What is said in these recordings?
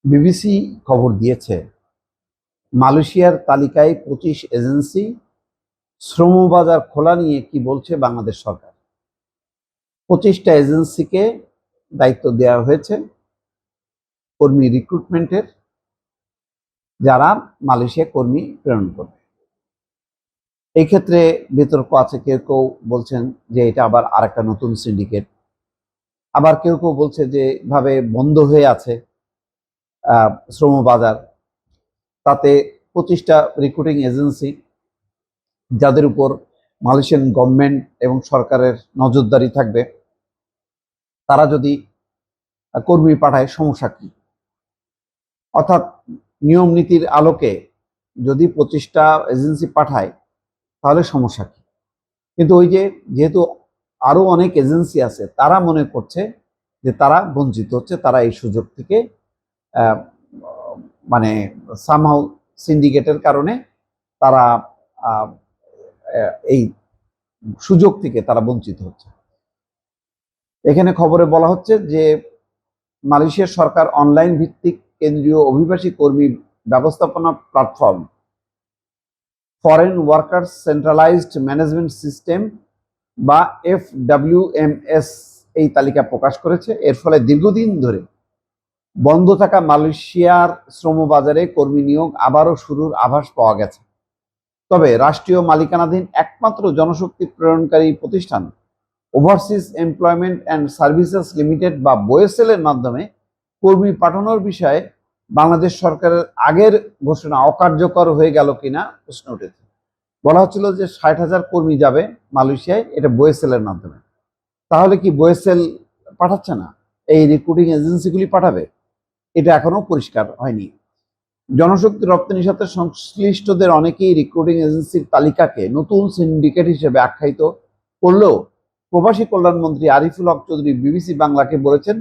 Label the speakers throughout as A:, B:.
A: BBC খবর দিয়েছে, মালয়েশিয়ার তালিকায় 25 এজেন্সি। শ্রমবাজার খোলা নিয়ে কি বলছে বাংলাদেশ সরকার? 25টা এজেন্সিকে দায়িত্ব দেওয়া হয়েছে কর্মী রিক্রুটমেন্টের, যারা মালয়েশিয়া কর্মী প্রেরণ করবে। এই ক্ষেত্রে বিতর্ক আছে। কেউ কেউ বলছেন যে এটা আবার আরেকটা নতুন সিন্ডিকেট, আবার কেউ কেউ বলছে যে ভাবে বন্ধ হয়ে আছে শ্রমবাজার, তাতে 25টা রিক্রুটিং এজেন্সি, যাদের উপর মালয়েশিয়ান গভর্নমেন্ট এবং সরকারের নজরদারি থাকবে, তারা যদি কর্মী পাঠায় সমস্যা কি? অর্থাৎ নিয়ম নীতির আলোকে যদি 25টা এজেন্সি পাঠায় তাহলে সমস্যা কি? কিন্তু ওই যে যেহেতু আরো অনেক এজেন্সি আছে, তারা মনে করছে যে তারা বঞ্চিত হচ্ছে, তারা এই সুযোগ থেকে মানে সামহাউ সিন্ডিকেটের কারণে তারা এই সুযোগ থেকে তারা বঞ্চিত হচ্ছে। এখানে খবরে বলা হচ্ছে যে মালয়েশিয়ার সরকার অনলাইন ভিত্তিক কেন্দ্রীয় অভিবাসী কর্মী ব্যবস্থাপনা platform foreign workers centralised management system বা FWMS এই তালিকা প্রকাশ করেছে। এর ফলে দীর্ঘদিন ধরে বন্ধ থাকা মালয়েশিয়ার শ্রমবাজারে কর্মী নিয়োগ আবারও শুরুর আভাস পাওয়া গেছে। তবে রাষ্ট্রীয় মালিকানাধীন একমাত্র জনশক্তি প্রেরণকারী প্রতিষ্ঠান overseas employment and services limited বা BOSL এর মাধ্যমে কর্মী পাঠানোর বিষয়ে বাংলাদেশ সরকারের আগের ঘোষণা অকার্যকর হয়ে গেল কিনা প্রশ্ন উঠেছে। বলা হচ্ছিল যে 60,000 কর্মী যাবে মালয়েশিয়ায়, এটা BOSL এর মাধ্যমে। তাহলে কি BOSL পাঠাচ্ছে না, এই রিক্রুটিং এজেন্সিগুলি পাঠাবে? এটা এখনো পরিষ্কার হয়নি। জনশক্তি রপ্তানির সাথে সংশ্লিষ্টদের অনেকেই রিক্রুটিং এজেন্সির তালিকাকে নতুন সিন্ডিকেট হিসেবে আখ্যায়িত করলেও প্রবাসী কল্যাণমন্ত্রী আরিফুল হক চৌধুরী বিবিসি বাংলাকে বলেছেন,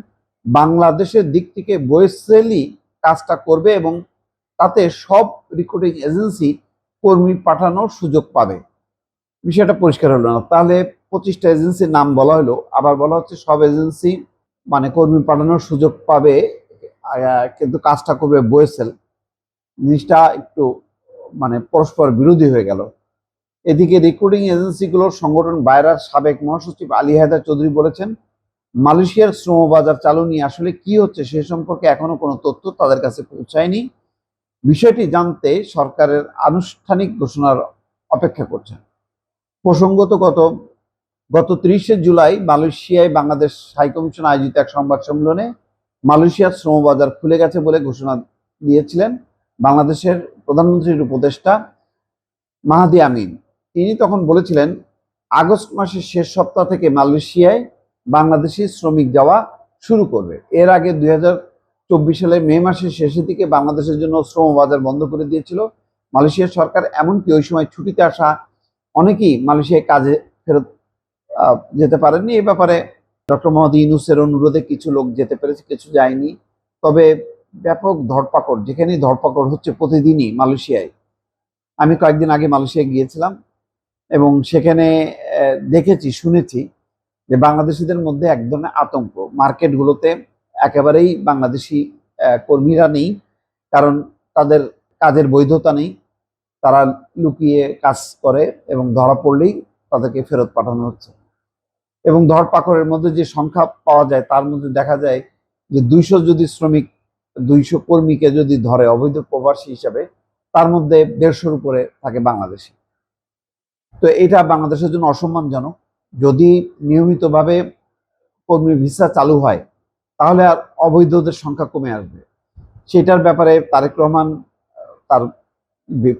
A: বাংলাদেশের দিক থেকে BOSL-ই কাজটা করবে এবং তাতে সব রিক্রুটিং এজেন্সি কর্মী পাঠানোর সুযোগ পাবে। বিষয়টা পরিষ্কার হলো না। তাহলে 25টা এজেন্সির নাম বলা হলো, আবার বলা হচ্ছে সব এজেন্সি মানে কর্মী পাঠানোর সুযোগ পাবে, কিন্তু কাজটা করবে BOSL। জিনিসটা একটু মানে পরস্পর বিরোধী হয়ে গেল। এদিকে রিক্রুটিং এজেন্সিগুলোর সংগঠন বায়রার সাবেক মহাসচিব আলী হায়দার চৌধুরী বলেছেন, মালয়েশিয়ার শ্রমবাজার চালু নিয়ে আসলে কি হচ্ছে সে সম্পর্কে এখনো কোনো তথ্য তাদের কাছে পৌঁছায়নি। বিষয়টি জানতে সরকারের আনুষ্ঠানিক ঘোষণার অপেক্ষা করছেন। প্রসঙ্গত গত 30শে জুলাই মালয়েশিয়ায় বাংলাদেশ হাইকমিশন আয়োজিত এক সংবাদ সম্মেলনে মালয়েশিয়ার শ্রমবাজার খুলে গেছে বলে ঘোষণা দিয়েছিলেন বাংলাদেশের প্রধানমন্ত্রীর উপদেষ্টা মাহাদি আমিন। তিনি তখন বলেছিলেন, আগস্ট মাসের শেষ সপ্তাহ থেকে মালয়েশিয়ায় বাংলাদেশি শ্রমিক যাওয়া শুরু করবে। এর আগে 2024 সালে মে মাসের শেষের দিকে বাংলাদেশের জন্য শ্রমবাজার বন্ধ করে দিয়েছিল মালয়েশিয়ার সরকার। এমনকি ওই সময় ছুটিতে আসা অনেকেই মালয়েশিয়ায় কাজে ফেরত যেতে পারেননি। এ ব্যাপারে ডক্টর মোহাম্মদ ইউনূসের অনুরোধে কিছু লোক যেতে পেরেছে, কিছু যায়নি। তবে ব্যাপক ধরপাকড়, যেখানেই ধরপাকড় হচ্ছে প্রতিদিনই মালয়েশিয়ায়। আমি কয়েকদিন আগে মালয়েশিয়া গিয়েছিলাম এবং সেখানে দেখেছি, শুনেছি যে বাংলাদেশিদের মধ্যে এক ধরনের আতঙ্ক। মার্কেটগুলোতে একেবারেই বাংলাদেশি কর্মীরা নেই, কারণ তাদের কাজের বৈধতা নেই। তারা লুকিয়ে কাজ করে এবং ধরা পড়লেই তাদেরকে ফেরত পাঠানো হচ্ছে। এবং ধরপাকড়ের মধ্যে যে সংখ্যা পাওয়া যায় তার মধ্যে দেখা যায় যে 200 কর্মীকে যদি ধরে অবৈধ প্রবাসী হিসাবে, তার মধ্যে 150-র উপরে থাকে বাংলাদেশি। তো এটা বাংলাদেশের জন্য অসম্মানজনক। যদি নিয়মিতভাবে কর্মী ভিসা চালু হয় তাহলে আর অবৈধদের সংখ্যা কমে আসবে। সেটার ব্যাপারে তারেক রহমান তার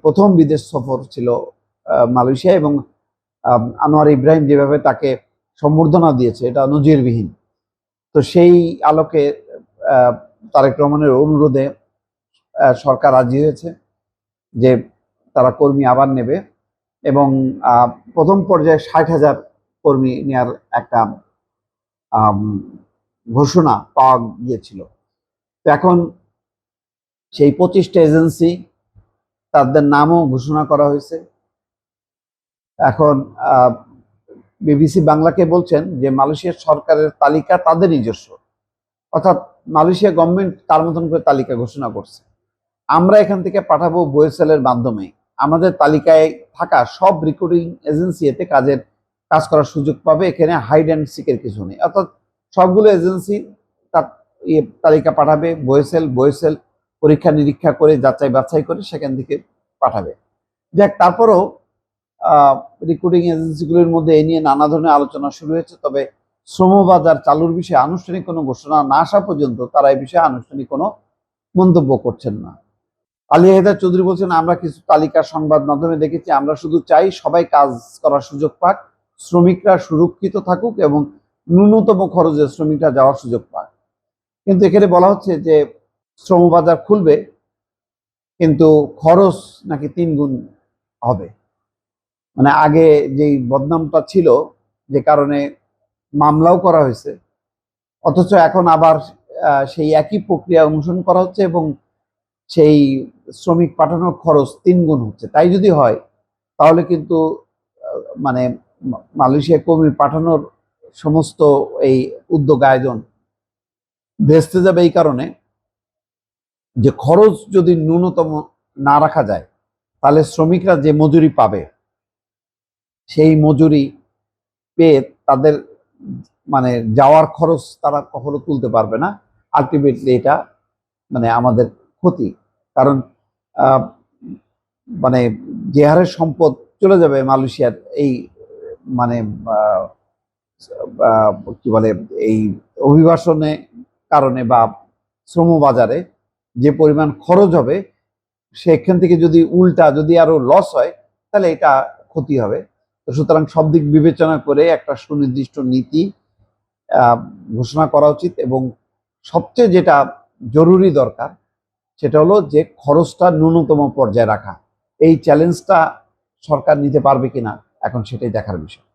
A: প্রথম বিদেশ সফর ছিল মালয়েশিয়া, এবং আনোয়ার ইব্রাহিম যেভাবে তাকে সম্বর্ধনা দিয়েছে এটা নজিরবিহীন। তো সেই আলোকে তারেক রহমানের অনুরোধে সরকার রাজি হয়েছে যে তারা কর্মী আবার নেবে এবং প্রথম পর্যায়ে 60,000 কর্মী নেওয়ার একটা ঘোষণা পাওয়া গিয়েছিল। তো এখন সেই 25টা এজেন্সি, তাদের নামও ঘোষণা করা হয়েছে। এখন বিবিসি বাংলাকে বলছেন যে মালয়েশিয়ার সরকারের তালিকা তাদের নিজস্ব, অর্থাৎ মালয়েশিয়া গভর্নমেন্ট তার মতন করে তালিকা ঘোষণা করছে। আমরা এখান থেকে পাঠাবো বোয়েসেলের মাধ্যমে। আমাদের তালিকায় থাকা সব রিক্রুটিং এজেন্সি এতে কাজ করার সুযোগ পাবে। এখানে হাইড অ্যান্ড সিকের কিছু নেই। অর্থাৎ সবগুলো এজেন্সি তার তালিকা পাঠাবে বয়েসেল পরীক্ষা নিরীক্ষা করে যাচাই বাছাই করে সেখান থেকে পাঠাবে। যাক, তারপরেও রিক্রুটিং এজেন্সিগুলোর মধ্যে এই নিয়ে নানা ধরনের আলোচনা শুরু হয়েছে। তবে শ্রমবাজার চালুর বিষয়ে আনুষ্ঠানিক কোনো ঘোষণা না আসা পর্যন্ত তারা এই বিষয়ে আনুষ্ঠানিক কোনো মন্তব্য করছেন না। আলী হেদার চৌধুরী বলছেন, আমরা কিছু তালিকা সংবাদ মাধ্যমে দেখেছি, আমরা শুধু চাই সবাই কাজ করার সুযোগ পাক, শ্রমিকরা সুরক্ষিত থাকুক এবং ন্যূনতম খরচে শ্রমিকরা যাওয়ার সুযোগ পাক। কিন্তু এখানে বলা হচ্ছে যে শ্রমবাজার খুলবে কিন্তু খরচ নাকি 3 গুণ হবে। মানে আগে যেই বদনামটা ছিল, যে কারণে মামলাও করা হয়েছে, অথচ এখন আবার সেই একই প্রক্রিয়া অনুসরণ করা হচ্ছে এবং সেই শ্রমিক পাঠানোর খরচ 3 গুণ হচ্ছে। তাই যদি হয় তাহলে কিন্তু মানে মালয়েশিয়া কর্মী পাঠানোর সমস্ত এই উদ্যোগ আয়োজন ভেস্তে যাবে। এই কারণে যে খরচ যদি ন্যূনতম না রাখা যায় তাহলে শ্রমিকরা যে মজুরি পাবে সেই মজুরি পেয়ে তাদের মানে যাওয়ার খরচ তারা কখনো তুলতে পারবে না। আলটিমেটলি এটা মানে আমাদের ক্ষতি। কারণ মানে যে হারে সম্পদ চলে যাবে মালয়েশিয়ার এই মানে কি বলে এই অভিবাসনে কারণে বা শ্রমবাজারে যে পরিমাণ খরচ হবে, সেখান থেকে যদি উল্টা যদি আরো লস হয় তাহলে এটা ক্ষতি হবে। তো সুতরাং সব দিক বিবেচনা করে একটা সুনির্দিষ্ট নীতি ঘোষণা করা উচিত এবং সবচেয়ে যেটা জরুরি দরকার সেটা হলো যে খরচটা ন্যূনতম পর্যায়ে রাখা। এই চ্যালেঞ্জটা সরকার নিতে পারবে কিনা এখন সেটাই দেখার বিষয়।